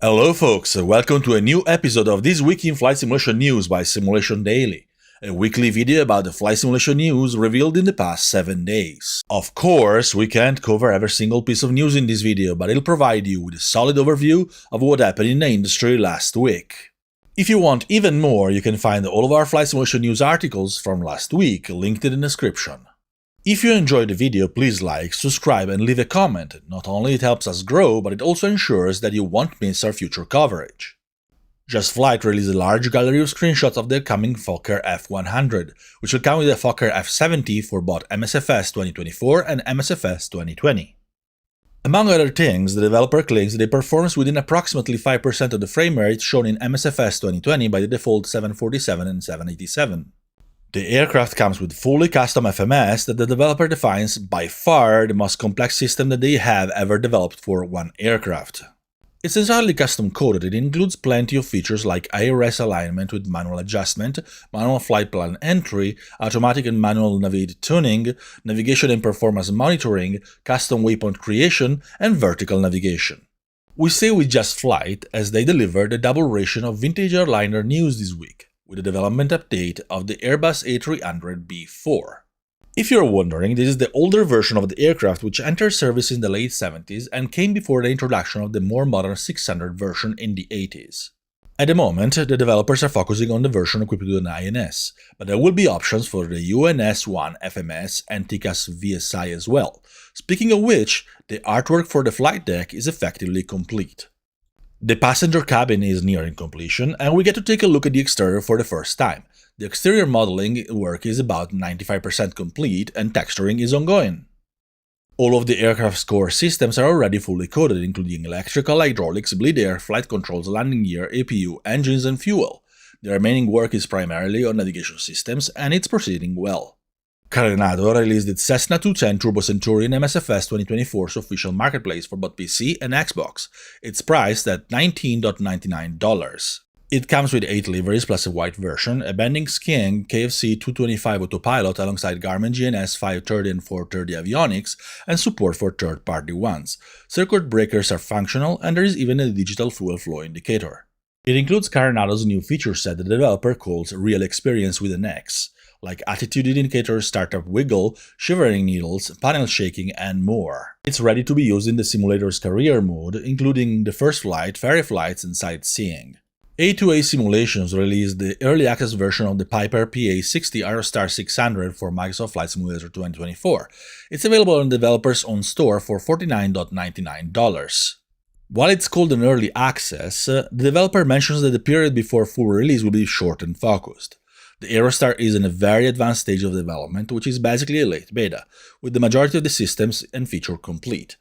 Hello folks, welcome to a new episode of This Week in Flight Simulation News by Simulation Daily, a weekly video about the flight simulation news revealed in the past 7 days. Of course, we can't cover every single piece of news in this video, but it'll provide you with a solid overview of what happened in the industry last week. If you want even more, you can find all of our flight simulation news articles from last week linked in the description. If you enjoyed the video, please like, subscribe and leave a comment. Not only it helps us grow, but it also ensures that you won't miss our future coverage. Just Flight released a large gallery of screenshots of the coming Fokker F100, which will come with a Fokker F70 for both MSFS 2024 and MSFS 2020. Among other things, the developer claims that it performs within approximately 5% of the frame rate shown in MSFS 2020 by the default 747 and 787. The aircraft comes with fully custom FMS that the developer defines by far the most complex system that they have ever developed for one aircraft. It's entirely custom coded. It includes plenty of features like IRS alignment with manual adjustment, manual flight plan entry, automatic and manual navigation tuning, navigation and performance monitoring, custom waypoint creation, and vertical navigation. We stay with Just Flight as they delivered a double ration of vintage airliner news this week, with a development update of the Airbus A300B4. If you're wondering, this is the older version of the aircraft which entered service in the late 70s and came before the introduction of the more modern 600 version in the 80s. At the moment, the developers are focusing on the version equipped with an INS, but there will be options for the UNS-1 FMS and TCAS VSI as well. Speaking of which, the artwork for the flight deck is effectively complete. The passenger cabin is nearing completion, and we get to take a look at the exterior for the first time. The exterior modeling work is about 95% complete, and texturing is ongoing. All of the aircraft's core systems are already fully coded, including electrical, hydraulics, bleed air, flight controls, landing gear, APU, engines, and fuel. The remaining work is primarily on navigation systems, and it's proceeding well. Cairo released its Cessna 210 Turbo Centurion MSFS 2024's official marketplace for both PC and Xbox. It's priced at $19.99. It comes with 8 liveries plus a white version, a bending skiing KFC 225 autopilot alongside Garmin GNS 530 and 430 avionics, and support for third-party ones. Circuit breakers are functional, and there is even a digital fuel flow indicator. It includes Coronado's new feature set that the developer calls Real Experience with an X, like attitude indicators, startup wiggle, shivering needles, panel shaking, and more. It's ready to be used in the simulator's career mode, including the first flight, ferry flights, and sightseeing. A2A Simulations released the early access version of the Piper PA60 Aerostar 600 for Microsoft Flight Simulator 2024. It's available on the developer's own store for $49.99. While it's called an early access, the developer mentions that the period before full release will be short and focused. The Aerostar is in a very advanced stage of development, which is basically a late beta, with the majority of the systems and features complete.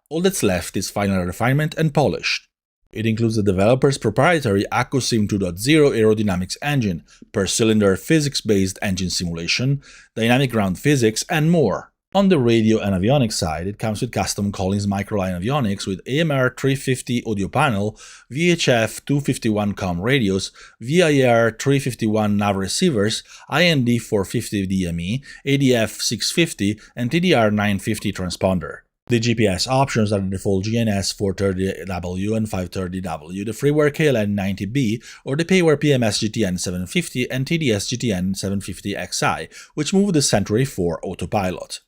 All that's left is final refinement and polish. It includes the developer's proprietary Accu-Sim 2.0 aerodynamics engine, per-cylinder physics-based engine simulation, dynamic ground physics, and more. On the radio and avionics side, it comes with custom Collins microline avionics with AMR 350 audio panel, VHF 251 COM radios, VIR 351 nav receivers, IND 450 DME, ADF 650, and TDR 950 transponder. The GPS options are the default GNS 430W and 530W, the freeware KLN 90B, or the payware PMS GTN 750 and TDS GTN 750XI, which move the Century 4 autopilot.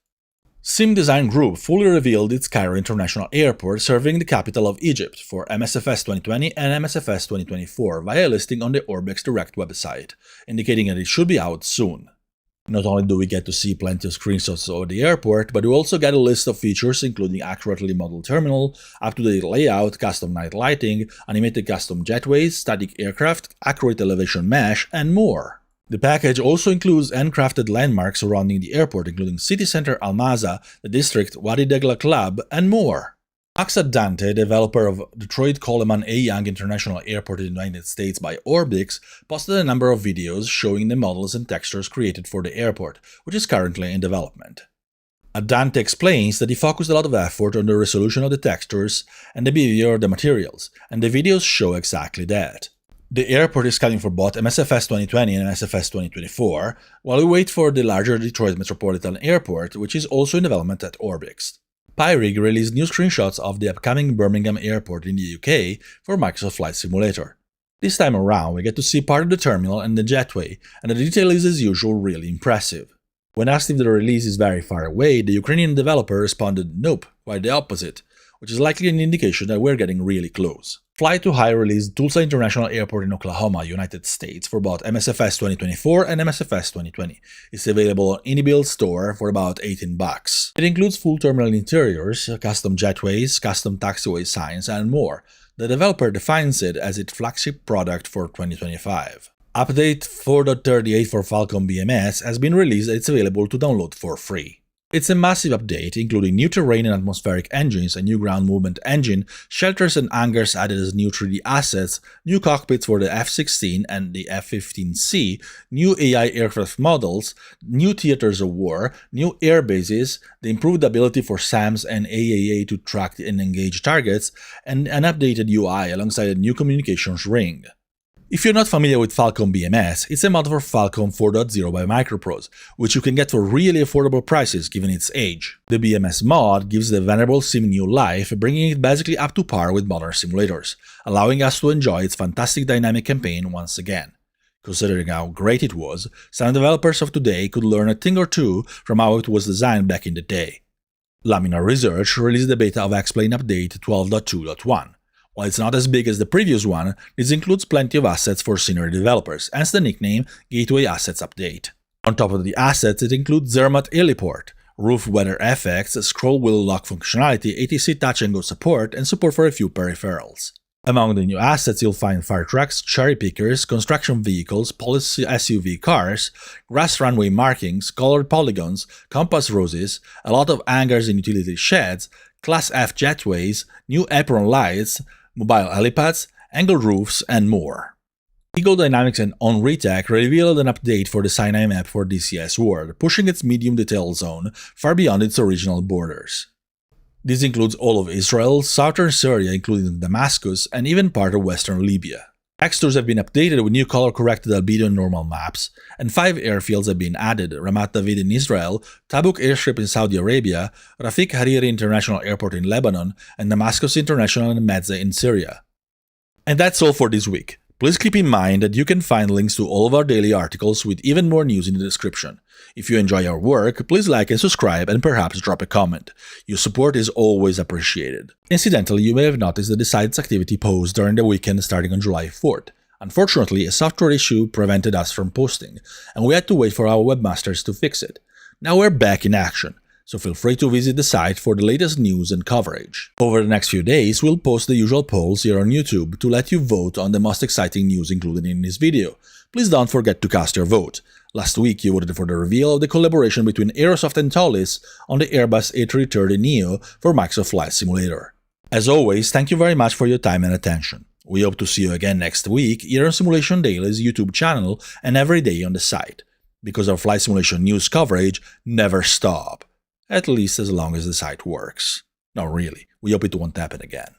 Sim Design Group fully revealed its Cairo International Airport serving the capital of Egypt for MSFS 2020 and MSFS 2024 via a listing on the Orbx Direct website, indicating that it should be out soon. Not only do we get to see plenty of screenshots of the airport, but we also get a list of features including accurately modeled terminal, up-to-date layout, custom night lighting, animated custom jetways, static aircraft, accurate elevation mesh, and more. The package also includes handcrafted landmarks surrounding the airport, including City Center Almaza, the district Wadi Degla Club, and more. Max Dante, developer of Detroit Coleman A. Young International Airport in the United States by Orbx, posted a number of videos showing the models and textures created for the airport, which is currently in development. Dante explains that he focused a lot of effort on the resolution of the textures and the behavior of the materials, and the videos show exactly that. The airport is coming for both MSFS 2020 and MSFS 2024, while we wait for the larger Detroit Metropolitan Airport, which is also in development at Orbx. Pyrig released new screenshots of the upcoming Birmingham airport in the UK for Microsoft Flight Simulator. This time around, we get to see part of the terminal and the jetway, and the detail is as usual really impressive. When asked if the release is very far away, the Ukrainian developer responded, "Nope, quite the opposite," which is likely an indication that we're getting really close. Fly to High released Tulsa International Airport in Oklahoma, United States for both MSFS 2024 and MSFS 2020. It's available on IndyBuild store for about $18. It includes full terminal interiors, custom jetways, custom taxiway signs, and more. The developer defines it as its flagship product for 2025. Update 4.38 for Falcon BMS has been released and it's available to download for free. It's a massive update, including new terrain and atmospheric engines, a new ground movement engine, shelters and hangars added as new 3D assets, new cockpits for the F-16 and the F-15C, new AI aircraft models, new theaters of war, new air bases, the improved ability for SAMs and AAA to track and engage targets, and an updated UI alongside a new communications ring. If you're not familiar with Falcon BMS, it's a mod for Falcon 4.0 by Microprose, which you can get for really affordable prices given its age. The BMS mod gives the venerable sim new life, bringing it basically up to par with modern simulators, allowing us to enjoy its fantastic dynamic campaign once again. Considering how great it was, some developers of today could learn a thing or two from how it was designed back in the day. Laminar Research released the beta of X-Plane Update 12.2.1. While it's not as big as the previous one, this includes plenty of assets for senior developers, hence the nickname Gateway Assets Update. On top of the assets, it includes Zermatt Heliport, roof weather effects, scroll wheel lock functionality, ATC touch and go support, and support for a few peripherals. Among the new assets, you'll find fire trucks, cherry pickers, construction vehicles, police SUV cars, grass runway markings, colored polygons, compass roses, a lot of hangars and utility sheds, Class F jetways, new apron lights, mobile helipads, angled roofs, and more. Eagle Dynamics and OnRetech revealed an update for the Sinai map for DCS World, pushing its medium detail zone far beyond its original borders. This includes all of Israel, southern Syria including Damascus, and even part of western Libya. Textures have been updated with new color-corrected albedo and normal maps, and 5 airfields have been added: Ramat David in Israel, Tabuk Airstrip in Saudi Arabia, Rafik Hariri International Airport in Lebanon, and Damascus International and Mezzeh in Syria. And that's all for this week. Please keep in mind that you can find links to all of our daily articles with even more news in the description. If you enjoy our work, please like and subscribe and perhaps drop a comment. Your support is always appreciated. Incidentally, you may have noticed the Decides activity post during the weekend starting on July 4th. Unfortunately, a software issue prevented us from posting, and we had to wait for our webmasters to fix it. Now we're back in action, so feel free to visit the site for the latest news and coverage. Over the next few days, we'll post the usual polls here on YouTube to let you vote on the most exciting news included in this video. Please don't forget to cast your vote. Last week, you voted for the reveal of the collaboration between Aerosoft and Tulsa on the Airbus A330neo for Microsoft Flight Simulator. As always, thank you very much for your time and attention. We hope to see you again next week here on Simulation Daily's YouTube channel and every day on the site, because our flight simulation news coverage never stops. At least as long as the site works. No, really, we hope it won't happen again.